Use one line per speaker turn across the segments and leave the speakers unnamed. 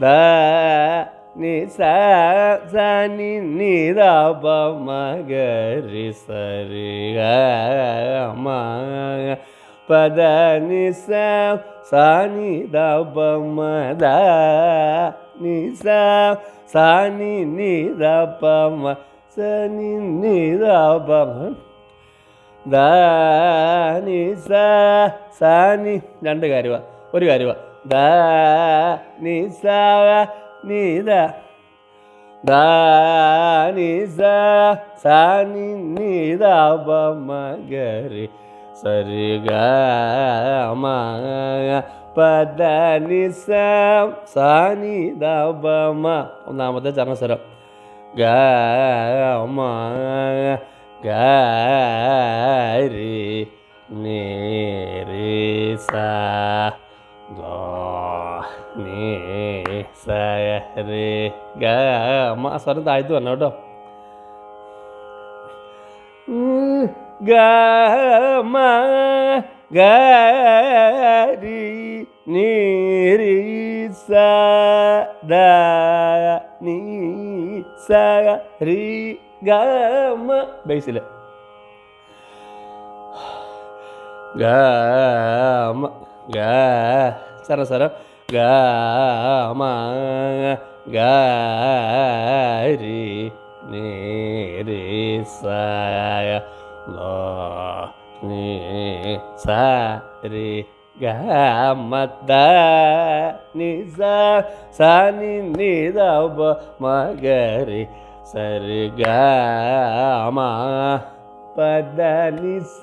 The ನಿ ಸ ಸ ನಿ ನಿ ದ ಪ ಮ ಗ ರಿ ಸ ರಿ ಗ ಮ ಪದ ನಿ ಸ ಸ ನಿ ದ ಪ ಮ ದ ನಿ ಸ ಸ ನಿ ನಿ ದ ಪ ಮ ಸ നി നി ದ പ മ ദ നി സ സ നി രണ്ട് കാര്യമാ ഒരു കാര്യമാ ദ നി സ നി ദ ദ നി സ സ നി നി ദ പ മ ഗ രി സ രി ഗ മ പദ നി സ സ നി ദ പ മ ഒന്നാമത്തെ ചരണസ്വരം ഗ മ ഗ രി നി രി സ ദ നി സ രി ഗ മ സ്വരം താഴ്ത്തു വരണം കേട്ടോ ഗ മ ഗ രി നി രി സ ദ നി സ രി ഗ മ ബേസിൽ ഗ മ ഗ സ്വരം ഗ മ ഗ രി നി രി സ ദ നി സ രി ഗ മ ദ നി സ സ നി നി ദ പ മ ഗ രി സ രി ഗ മ പദ നി സ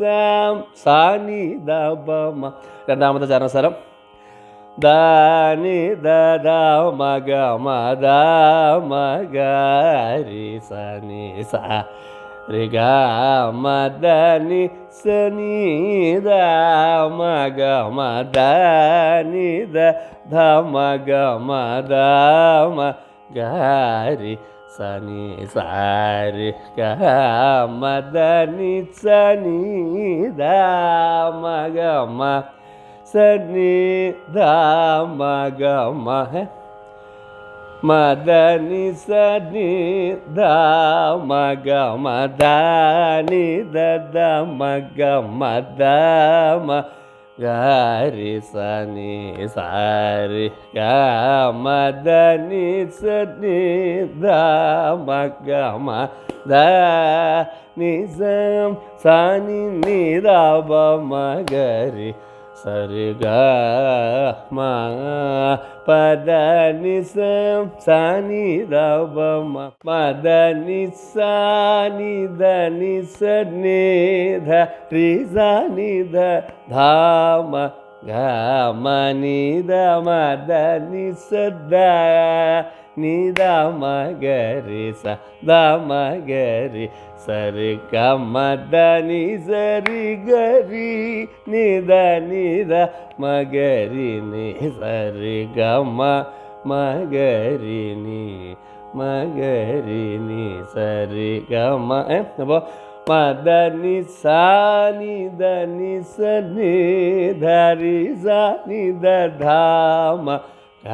സ നി ദ പ മ രണ്ടാമത്തെ ചരണസ്വരം ദ നി ദ ദ മ ഗ മ ദ മ ഗ രി സ നി സ രി ഗ മ ദ നി സ നി ദ മ ഗ മ ദ നി ദ ധ മ ഗ മ ദ മ ഗ രി സ നി സ രി ഗ മ ദ നി സ നി ദ മ ഗ മ സ നി ദ മ ഗ മ മ ദ നി സ നി ദ മ ഗ മ ദ നി ദ ദ മ ഗ മ ദ മ ഗ രി സ നി സ രി ഗ മ ദ നി സ നി ദ മ ഗ മ ദ നി സ സ നി നി ദ പ മ ഗ രി സ രി ഗ മ പദ നി സ സ നി ദ പ മ പദ നി സ നി ദ നി സ നി ധ രി സ നി ധ ധ മ ഗ മ നി ദ മ ദ നി സ ദ നി ദ മ ഗ രി സ ദ മ ഗ രി സ രി ഗ മ ദ നി സ രി ഗ രി നി ദ നി ദ മ ഗ രി നി സ രി ഗ മ മ ഗ രി നി മ ഗ രി നി സ രി ഗ മ അപ്പോൾ മ ദ നി സ നി ദ നി സ നി ധ രി സ നി ദ ധ മ ഗ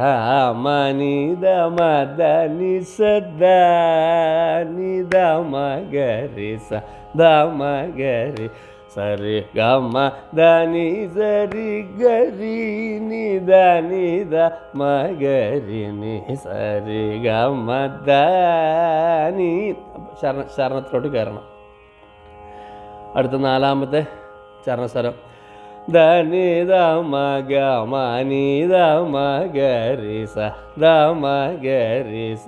മ നി ദ മ ദ നി സ ദ നി ദ മ ഗ രി സ ദ മ ഗ രി സ രി ഗ മ ദ നി സ രി ഗ രി നി ദ നി ദ മ ഗ രി നി സ രി ഗ മ ദ നി ശരണത്തിലോട്ട് കയറണം. അടുത്ത നാലാമത്തെ ചരണസ്വരം ധ നി ദ മ ഗ മ നി ദ മ ഗ രി സ ദ മ ഗ രി സ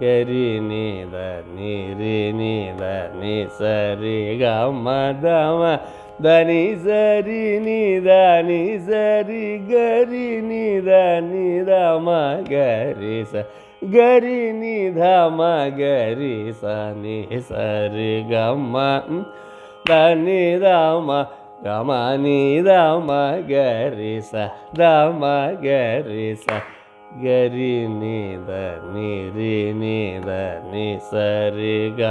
ഗ രി നി ദ നി രി നി ദ നി സ രി ഗ മ ദ മ ധ നി സ രി നി ദ നി സ രി ഗ രി നി ദ നി ദ മ ഗ രി സ ഗ രി നി ധ മ ഗ രി സ നി സ രി ഗ മ ധ നി ദ മ ഗ മ നി ദ മ ഗ രി സ ദ മ ഗ രി സ ഗ രി നി ദ നി രി നി ദ നി സ രി ഗ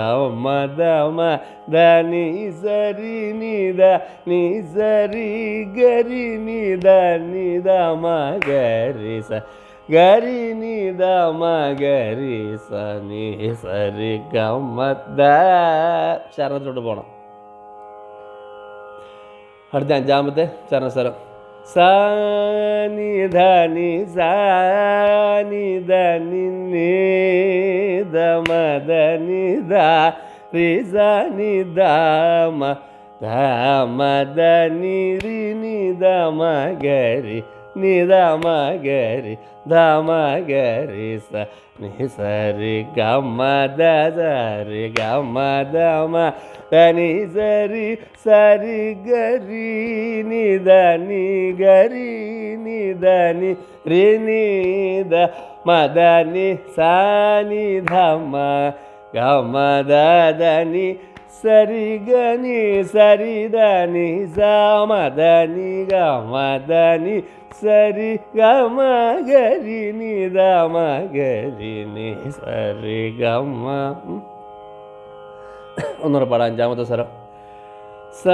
മ ദ മ ധ നി സ രി നി ദ നി സ രി ഗ രി നി ദ നി ദ മ ഗ രി സ ഗരി നിധ മകരി സനി സരി ഗമദ. ചരണത്തിലോട്ട് പോകണം. അടുത്ത അഞ്ചാമത്തെ ചരണസ്വരം സാ നി ധ നി സാ നി ധ നി നി ധ മ ധ നി ധ രി സ നി ധ മ ധ മ ധ നി രി നി ധ മ ഗരി നി ധ മ ഗരി ധ മ ഗരി സ നി സ രി ഗ മ ധ സ രി ഗ മ ധ മ ധ നി സ രി സ രി ഗ രി നി ധ നി ഗ രി നി ധ നി രി നി ധ മ ധ നി സ നി ധ മ ഗ മ ധ ധ നി സരി ഗ നി സരി ധ നി സ മ ധ നി ഗ മ ധ നി സരി ഗ മ ഗരി നി ധ മ ഗരി നി സരി ഗ മ. ഒന്നുകൂടെ പാടാം. അഞ്ചാമത്തെ സ്വരം സ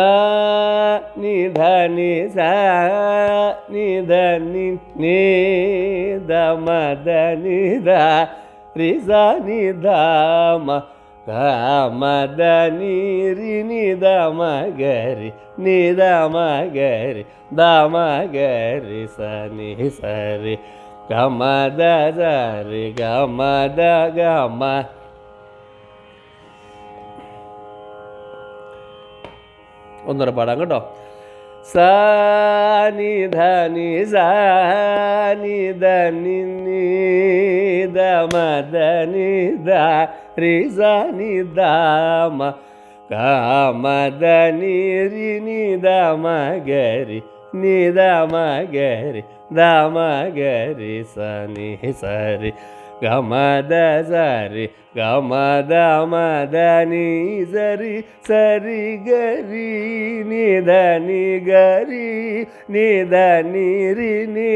നി ധ നി സ നി ധ നി നി ധ മ ധ നി ധ രി സ നി ധ മ ധ മ ധ നി രി നി ധ മ ഗരി നി ധ മ ഗരി ധ മ ഗരി സ നി സ രി ഗ മ ധ സ രി ഗ മ ധ ഗ മ. ഒന്നുകൂടെ പാടാം കേട്ടോ. സ നി ധ നി സ നി ധ നി നി ധ മ ധ നി ധ രി സ നി ധ മ ഗ മ ധ നി രി നി ധ മ ഗരി നി ധ മ ഗരി ധ മ ഗരി സ നി സ രി ഗ മ ധ സ രി ഗ മ ധ മ ധ നി സ രി സ രി ഗ രി നി ധ നി ഗ രി നി ധ നി രി നി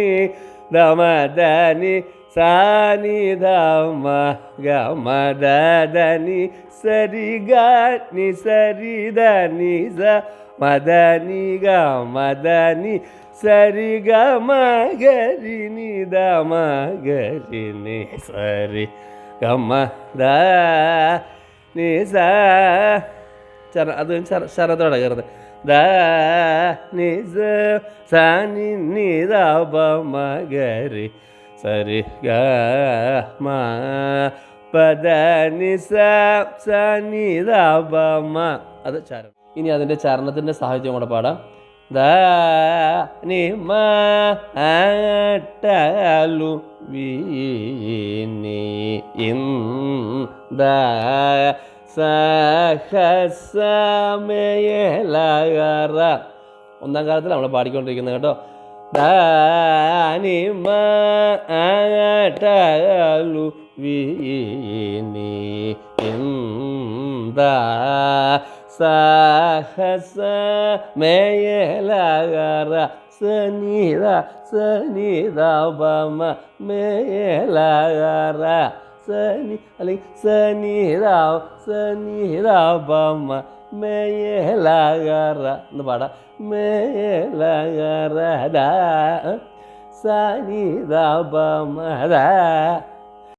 ധ മ ധ നി സ നി ധ മ ഗ മ ധ ധ നി സ രി ഗ നി സ രി ധ നി സ മ ധ നി ഗ മ ധ നി സ രി ഗ മ ഗരി നി ധ മ ഗരി നി സ രി ഗ മ ധ നി സ. അത് ശരത്തോടെ കയറുന്നത് ധ നി സ സ നി നി ധ പ മ ഗരി സ രി ഗ മ പ ധ നി സ സ നി ധ പ മ. അത് ചരണം. ഇനി അതിൻ്റെ ചരണത്തിൻ്റെ സാഹിത്യം കൂടെ പാടാം. ധ നി മ ടലു വി നി ഇൻ ധ സ ഹ സ മേ ല റ. ഒന്നാം കാലത്തിൽ നമ്മൾ പാടിക്കൊണ്ടിരിക്കുന്നത് കേട്ടോ. ധ നി മ ടലു വി നി ഇൻ ധ സ ഹ സ മേ ല റ സ നി ധ സ നി ധ പ മ മേ ല റ സ നി അല്ലെങ്കിൽ സ നി ധ സ നി ധ പ മ മേ ല റ എന്ന് പാടാം. മേ ല റ ധ സ നി ധ പ മ ധ